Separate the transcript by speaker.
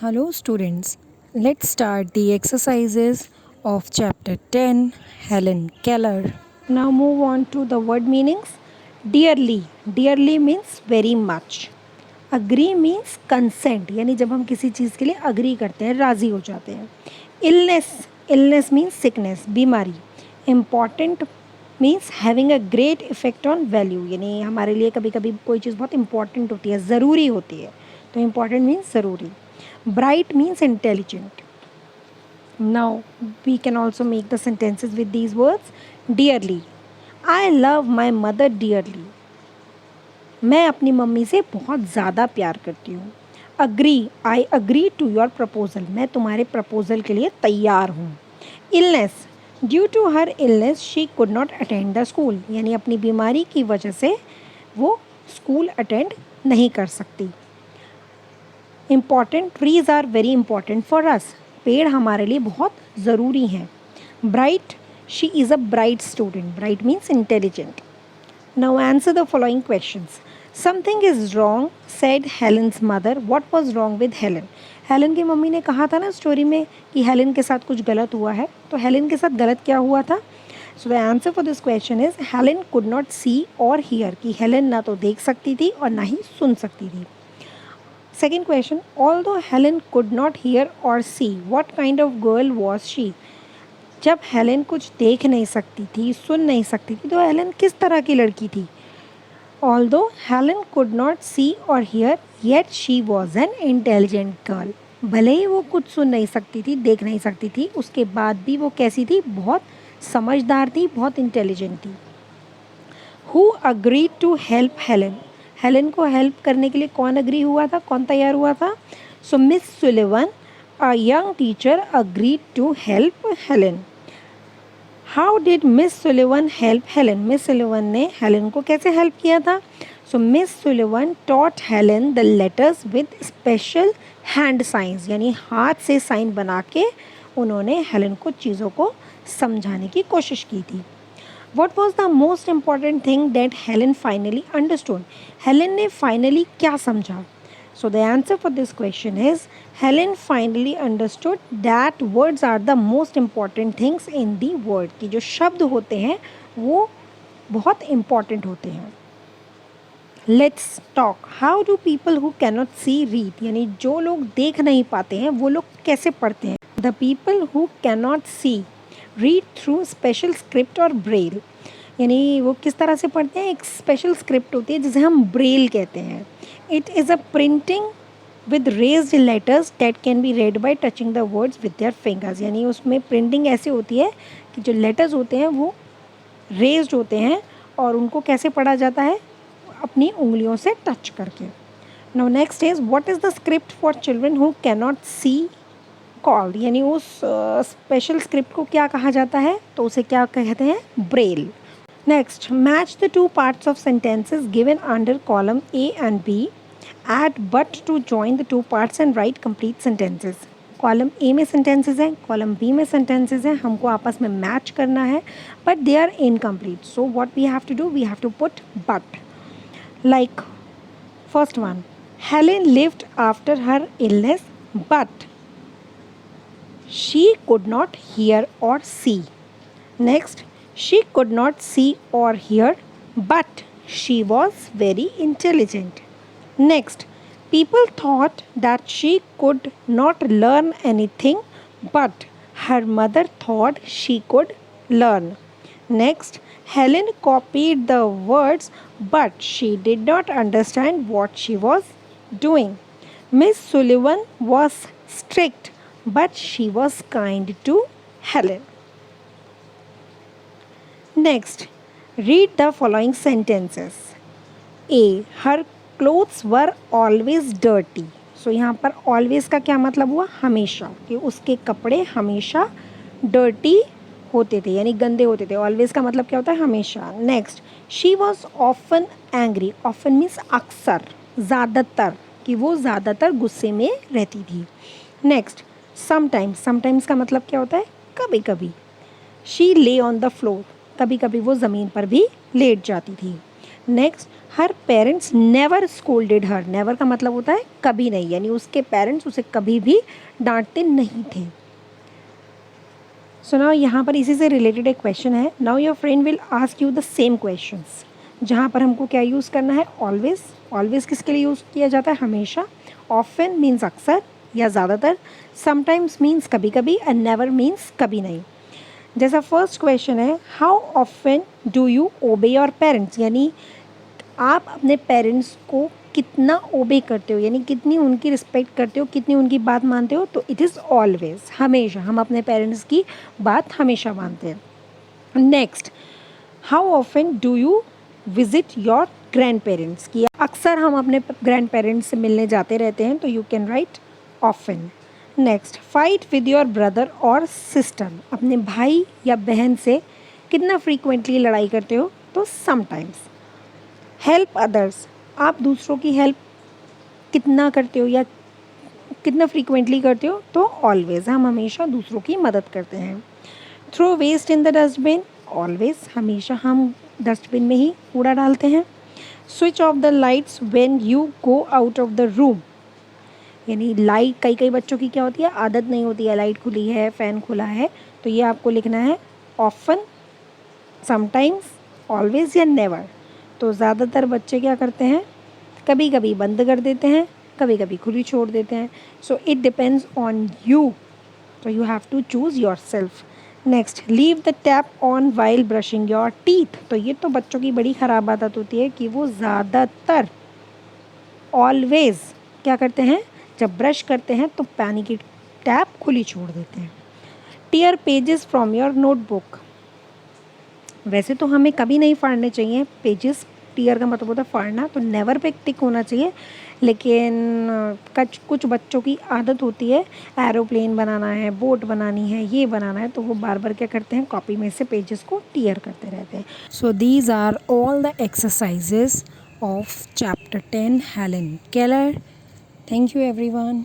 Speaker 1: Hello students, let's start the exercises of chapter 10 Helen Keller.
Speaker 2: Now move on to the word meanings. Dearly. Dearly means very much. Agree means consent, यानी जब हम किसी चीज़ के लिए agree करते हैं, राज़ी हो जाते हैं. Illness. Illness means sickness, बीमारी. Important means having a great effect on value, यानी हमारे लिए कभी कभी कोई चीज़ बहुत important होती है, ज़रूरी होती है, तो important means ज़रूरी. Bright means intelligent. Now we can also make the sentences with these words. Dearly. I love my mother dearly. मैं अपनी मम्मी से बहुत ज़्यादा प्यार करती हूँ. Agree. I agree to your proposal. मैं तुम्हारे proposal के लिए तैयार हूँ. Illness. Due to her illness, she could not attend the school. यानी अपनी बीमारी की वजह से वो स्कूल अटेंड नहीं कर सकती. Important. Trees are very important for us. पेड़ हमारे लिए बहुत ज़रूरी हैं. Bright. She is a bright student. Bright means intelligent. Now answer the following questions. Something is wrong said Helen's mother. What was wrong with Helen. Helen की mummy ने कहा था ना स्टोरी में कि हेलन के साथ कुछ गलत हुआ है, तो हेलन के साथ गलत क्या हुआ था? So the answer for this question is Helen could not see or hear, कि हेलन ना तो देख सकती थी और ना ही सुन सकती थी. Second question, although Helen could not hear or see, what kind of girl was she? जब हेलन कुछ देख नहीं सकती थी, सुन नहीं सकती थी, तो हेलन किस तरह की लड़की थी? Although Helen could not see or hear, yet she was an intelligent girl. भले ही वो कुछ सुन नहीं सकती थी, देख नहीं सकती थी, उसके बाद भी वो कैसी थी? बहुत समझदार थी, बहुत इंटेलिजेंट थी. Who agreed to help Helen? Helen को हेल्प करने के लिए कौन अग्री हुआ था, कौन तैयार हुआ था? So Miss Sullivan, a young teacher, agreed to help Helen. How did Miss Sullivan help Helen? Miss Sullivan ने हेलन को कैसे हेल्प किया था? So Miss Sullivan taught Helen the letters with special hand signs, यानी हाथ से sign बना के उन्होंने हेलन को चीज़ों को समझाने की कोशिश की थी. What was the most important thing that Helen finally understood? Helen ने finally क्या समझा? So the answer for this question is Helen finally understood that words are the most important things in the world. कि जो शब्द होते हैं वो बहुत important होते हैं. Let's talk. How do people who cannot see read? यानी जो लोग देख नहीं पाते हैं वो लोग कैसे पढ़ते हैं? The people who cannot see read through special script और ब्रेल, यानी वो किस तरह से पढ़ते हैं? एक स्पेशल स्क्रिप्ट होती है जिसे हम ब्रेल कहते हैं. It is a printing with raised letters that can be red bye touching the words with their fingers, यानी उसमें प्रिंटिंग ऐसी होती है कि जो लेटर्स होते हैं वो रेज्ड होते हैं और उनको कैसे पढ़ा जाता है? अपनी उंगलियों से टच करके. Now next is what is the script for children who can not see called, यानी उस स्पेशल स्क्रिप्ट को क्या कहा जाता है? तो उसे क्या कहते हैं? Braille. Next, match the two parts of sentences given under column A and B. Add but to join the two parts and write complete sentences. Column A में सेंटेंसेस हैं, कॉलम बी में सेंटेंसेस हैं, हमको आपस में match करना है, but they are incomplete. So what we have to do? We have to put but. Like first one, Helen lived after her illness but she could not hear or see. Next, she could not see or hear, but she was very intelligent. Next, people thought that she could not learn anything, but her mother thought she could learn. Next, Helen copied the words, but she did not understand what she was doing. Miss Sullivan was strict, but she was kind to Helen. Next, read the following sentences. A. Her clothes were always dirty. So यहाँ पर always का क्या मतलब हुआ? हमेशा, कि उसके कपड़े हमेशा dirty होते थे, यानी गंदे होते थे. Always का मतलब क्या होता है? हमेशा. Next, she was often angry. Often means अक्सर, ज़्यादातर, कि वो ज़्यादातर गुस्से में रहती थी. Next, sometimes. समटाइम्स का मतलब क्या होता है? कभी कभी. शी ले ऑन द फ्लोर. कभी कभी वो ज़मीन पर भी लेट जाती थी. नेक्स्ट, हर पेरेंट्स नेवर स्कोल्डेड हर। नेवर का मतलब होता है कभी नहीं, यानी उसके पेरेंट्स उसे कभी भी डांटते नहीं थे। सो नाउ यहाँ पर इसी से रिलेटेड एक क्वेश्चन है। Now your friend will ask you the same questions, जहाँ पर हमको क्या यूज़ करना है, ऑलवेज। ऑलवेज किसके लिए यूज़ किया जाता है, हमेशा। ऑफन मीन्स अक्सर या ज़्यादातर। समटाइम्स मीन्स कभी कभी, एंड नेवर मीन्स कभी नहीं। जैसा फर्स्ट क्वेश्चन है, हाउ ऑफन डू यू ओबे योर पेरेंट्स, यानी आप अपने पेरेंट्स को कितना ओबे करते हो, यानी कितनी उनकी रिस्पेक्ट करते हो, कितनी उनकी बात मानते हो। तो इट इज़ ऑलवेज, हमेशा। हम अपने पेरेंट्स की बात हमेशा मानते हैं। Next, how often do you visit your grand parents, की अक्सर हम अपने ग्रैंड पेरेंट्स से मिलने जाते रहते हैं, तो you can write often. Next, fight with your brother और सिस्टर, अपने भाई या बहन से कितना फ्रीक्वेंटली लड़ाई करते हो, तो समटाइम्स। हेल्प अदर्स, आप दूसरों की हेल्प कितना करते हो या कितना फ्रीक्वेंटली करते हो, तो ऑलवेज, हम हमेशा दूसरों की मदद करते हैं। Throw waste in the dustbin, always, हमेशा हम डस्टबिन में ही कूड़ा डालते हैं। Switch off the lights when you go out of the room, यानी लाइट, कई कई बच्चों की क्या होती है, आदत नहीं होती है, लाइट खुली है, फ़ैन खुला है, तो ये आपको लिखना है ऑफन, समटाइम्स, ऑलवेज या नेवर। तो ज़्यादातर बच्चे क्या करते हैं, कभी कभी बंद कर देते हैं, कभी कभी खुली छोड़ देते हैं। So it depends on you, तो you have to choose yourself. Next, leave the tap on while brushing your teeth, तो ये तो बच्चों की बड़ी ख़राब आदत होती है कि वो ज़्यादातर ऑलवेज क्या करते हैं, जब ब्रश करते हैं तो पानी की टैप खुली छोड़ देते हैं। Tear pages from your notebook, वैसे तो हमें कभी नहीं फाड़ने चाहिए पेजेस, टीयर का मतलब होता है फाड़ना, तो नेवर पे टिक होना चाहिए। लेकिन कुछ बच्चों की आदत होती है, एरोप्लेन बनाना है, बोट बनानी है, ये बनाना है, तो वो बार बार क्या करते हैं, कॉपी में से पेजेस को टीयर करते रहते हैं।
Speaker 1: So these are all the exercises of chapter 10 Helen Keller. Thank you everyone.